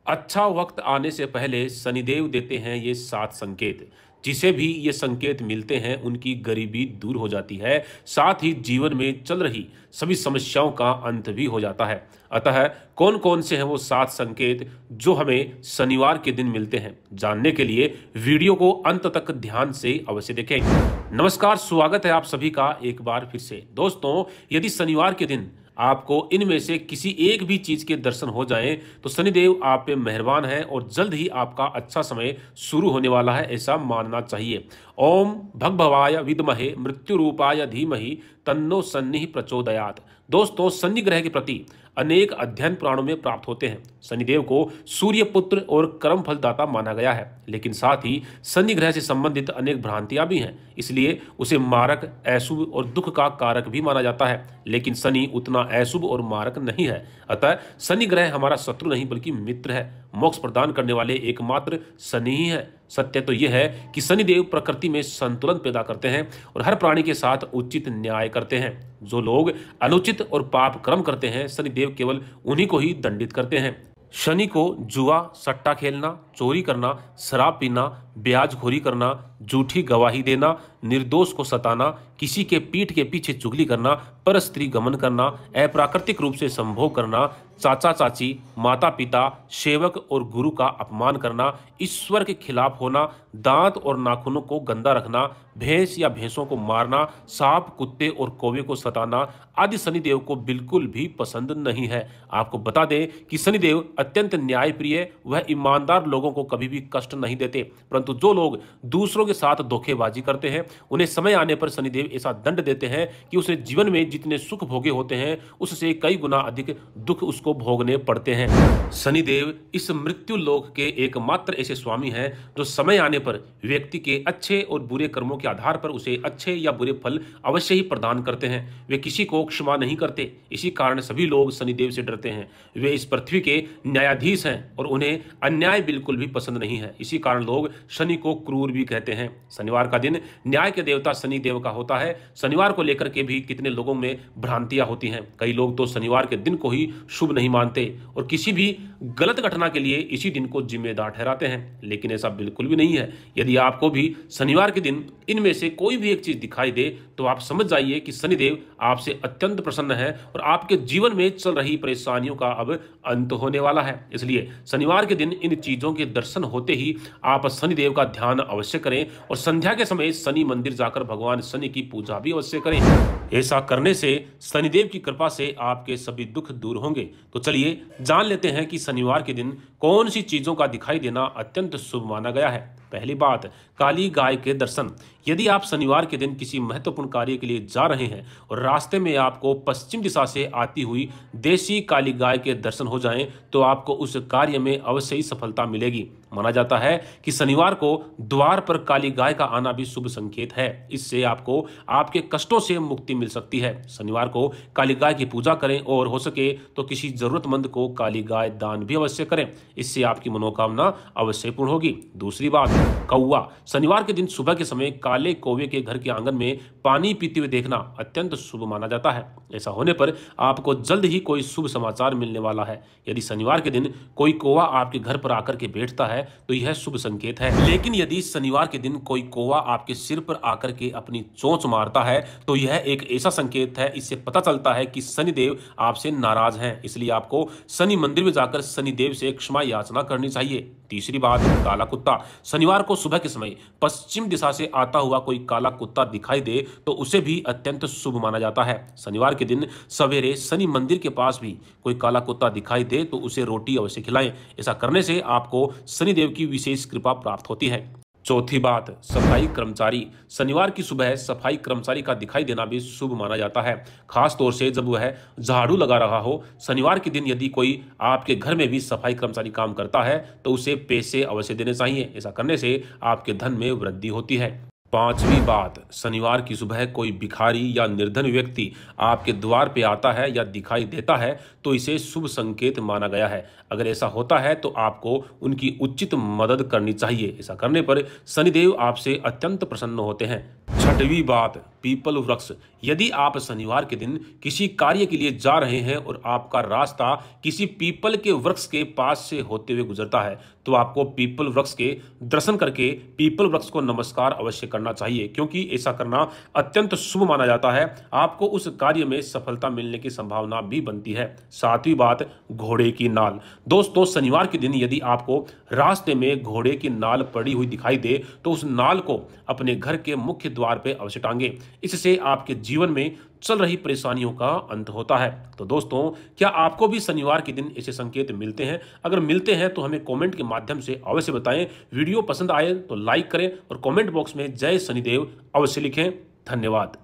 अच्छा वक्त आने से पहले शनिदेव देते हैं ये 7 संकेत। जिसे भी ये संकेत मिलते हैं उनकी गरीबी दूर हो जाती है, साथ ही जीवन में चल रही सभी समस्याओं का अंत भी हो जाता है। अतः कौन-कौन से हैं वो 7 संकेत जो हमें शनिवार के दिन मिलते हैं? जानने के लिए वीडियो को अंत तक ध्यान से अवश्य देखें। नमस्कार, स्वागत है आप सभी का एक बार फिर से। दोस्तों, यदि शनिवार के दिन आपको इनमें से किसी एक भी चीज के दर्शन हो जाएं तो शनिदेव आप पे मेहरबान है और जल्द ही आपका अच्छा समय शुरू होने वाला है, ऐसा मानना चाहिए। ओम भगभवाय विद्महे मृत्यु रूपाय धीमहि तन्नो शनि प्रचोदयात। दोस्तों, शनि ग्रह के प्रति अनेक अध्ययन पुराणों में प्राप्त होते हैं। शनिदेव को सूर्य पुत्र और कर्म फलदाता माना गया है, लेकिन साथ ही शनि ग्रह से संबंधित अनेक भ्रांतियां भी हैं, इसलिए उसे मारक, अशुभ और दुख का कारक भी माना जाता है। लेकिन शनि उतना अशुभ और मारक नहीं है। अतः शनि ग्रह हमारा शत्रु नहीं बल्कि मित्र है। मोक्ष प्रदान करने वाले एकमात्र शनि ही है। सत्य तो यह है कि शनिदेव प्रकृति में संतुलन पैदा करते हैं और हर प्राणी के साथ उचित न्याय करते हैं। जो लोग अनुचित और पाप कर्म करते हैं, शनिदेव केवल उन्हीं को ही दंडित करते हैं। शनि को जुआ, सट्टा खेलना, चोरी करना, शराब पीना, ब्याजखोरी करना, झूठी गवाही देना, निर्दोष को सताना, किसी के पीठ के पीछे चुगली करना, पर स्त्री गमन करना, अप्राकृतिक रूप से संभोग करना, चाचा चाची, माता पिता, सेवक और गुरु का अपमान करना, ईश्वर के खिलाफ होना, दांत और नाखूनों को गंदा रखना, भैंस या भैंसों को मारना, सांप, कुत्ते और कौवे को सताना आदि शनिदेव को बिल्कुल भी पसंद नहीं है। आपको बता दें कि शनिदेव अत्यंत न्यायप्रिय, वह ईमानदार लोगों को कभी भी कष्ट नहीं देते, परंतु जो लोग दूसरों के साथ धोखेबाजी करते हैं उन्हें समय आने पर शनिदेव ऐसा दंड देते हैं कि उसे जीवन में जितने सुख भोगे होते हैं उससे कई गुना अधिक दुख उसको भोगने पड़ते हैं। शनिदेव इस मृत्यु लोक के एकमात्र ऐसे स्वामी हैं जो समय आने पर व्यक्ति के अच्छे और बुरे कर्मों के आधार पर उसे अच्छे या बुरे फल अवश्य ही प्रदान करते हैं। वे किसी को क्षमा नहीं करते, इसी कारण सभी लोग शनिदेव से डरते हैं। वे इस पृथ्वी के न्यायाधीश हैं और उन्हें अन्याय बिल्कुल भी पसंद नहीं है। इसी कारण लोग शनि को क्रूर भी कहते हैं। शनिवार का दिन न्याय के देवता शनि देव का होता है। शनिवार को लेकर के भी कितने लोगों में भ्रांतियां होती हैं। कई लोग तो शनिवार के दिन को ही शुभ नहीं मानते और किसी भी गलत घटना के लिए इसी दिन को जिम्मेदार ठहराते हैं, लेकिन ऐसा बिल्कुल भी नहीं है। यदि आपको भी शनिवार के दिन इनमें से कोई भी एक चीज दिखाई दे तो आप समझ जाइए कि शनिदेव आपसे अत्यंत प्रसन्न है और आपके जीवन में चल रही परेशानियों का अब अंत होने वाला है। इसलिए शनिवार के दिन इन चीजों के दर्शन होते ही आप शनिदेव का ध्यान अवश्य करें और संध्या के समय शनि मंदिर जाकर भगवान शनि की पूजा भी अवश्य करें। ऐसा करने से शनिदेव की कृपा से आपके सभी दुख दूर होंगे। तो चलिए जान लेते हैं कि शनिवार के दिन कौन सी चीजों का दिखाई देना अत्यंत शुभ माना गया है। पहली बात, काली गाय के दर्शन। यदि आप शनिवार के दिन किसी महत्वपूर्ण कार्य के लिए जा रहे हैं और रास्ते में आपको पश्चिम दिशा से आती हुई देसी काली गाय के दर्शन हो जाएं तो आपको उस कार्य में अवश्य ही सफलता मिलेगी। माना जाता है कि शनिवार को द्वार पर काली गाय का आना भी शुभ संकेत है। इससे आपको आपके कष्टों से मुक्ति मिल सकती है। शनिवार को काली गाय की पूजा करें और हो सके तो किसी जरूरतमंद को काली गाय दान भी अवश्य करें, इससे आपकी मनोकामना अवश्य पूर्ण होगी। दूसरी बात, कौवा। शनिवार के दिन सुबह के समय काले कौवे के घर के आंगन में पानी पीते हुए देखना अत्यंत शुभ माना जाता है। ऐसा होने पर आपको जल्द ही कोई शुभ समाचार मिलने वाला है। यदि शनिवार के दिन कोई कौवा आपके घर पर आकर के बैठता है तो यह शुभ संकेत है, लेकिन यदि शनिवार के दिन कोई कौवा आपके सिर पर आकर के अपनी चोंच मारता है तो यह एक ऐसा संकेत है, इससे पता चलता है कि शनिदेव आपसे नाराज हैं। इसलिए आपको शनि मंदिर में जाकर शनिदेव से क्षमा याचना करनी चाहिए। तीसरी बात, काला कुत्ता। शनिवार को सुबह के समय पश्चिम दिशा से आता हुआ कोई काला कुत्ता दिखाई दे तो उसे भी अत्यंत शुभ माना जाता है। शनिवार के दिन सवेरे शनि मंदिर के पास भी कोई काला कुत्ता दिखाई दे तो उसे रोटी अवश्य खिलाएं। ऐसा करने से आपको शनिदेव की विशेष कृपा प्राप्त होती है। चौथी बात, सफाई कर्मचारी। शनिवार की सुबह सफाई कर्मचारी का दिखाई देना भी शुभ माना जाता है, खास तौर से जब वह झाड़ू लगा रहा हो। शनिवार के दिन यदि कोई आपके घर में भी सफाई कर्मचारी काम करता है तो उसे पैसे अवश्य देने चाहिए। ऐसा करने से आपके धन में वृद्धि होती है। पांचवी बात, शनिवार की सुबह कोई भिखारी या निर्धन व्यक्ति आपके द्वार पे आता है या दिखाई देता है तो इसे शुभ संकेत माना गया है। अगर ऐसा होता है तो आपको उनकी उचित मदद करनी चाहिए। ऐसा करने पर शनिदेव आपसे अत्यंत प्रसन्न होते हैं। छठवीं बात, पीपल वृक्ष। यदि आप शनिवार के दिन किसी कार्य के लिए जा रहे हैं और आपका रास्ता किसी पीपल के वृक्ष के पास से होते हुए गुजरता है तो आपको पीपल वृक्ष के दर्शन करके पीपल वृक्ष को नमस्कार अवश्य करना चाहिए, क्योंकि ऐसा करना अत्यंत शुभ माना जाता है। आपको उस कार्य में सफलता मिलने की संभावना भी बनती है। सातवीं बात, घोड़े की नाल। दोस्तों, शनिवार के दिन यदि आपको रास्ते में घोड़े की नाल पड़ी हुई दिखाई दे तो उस नाल को अपने घर के मुख्य द्वार पे अवश्य टांगे। इससे आपके जीवन में चल रही परेशानियों का अंत होता है। तो दोस्तों, क्या आपको भी शनिवार के दिन ऐसे संकेत मिलते हैं? अगर मिलते हैं तो हमें कमेंट के माध्यम से अवश्य बताएं। वीडियो पसंद आए तो लाइक करें और कमेंट बॉक्स में जय शनिदेव अवश्य लिखें। धन्यवाद।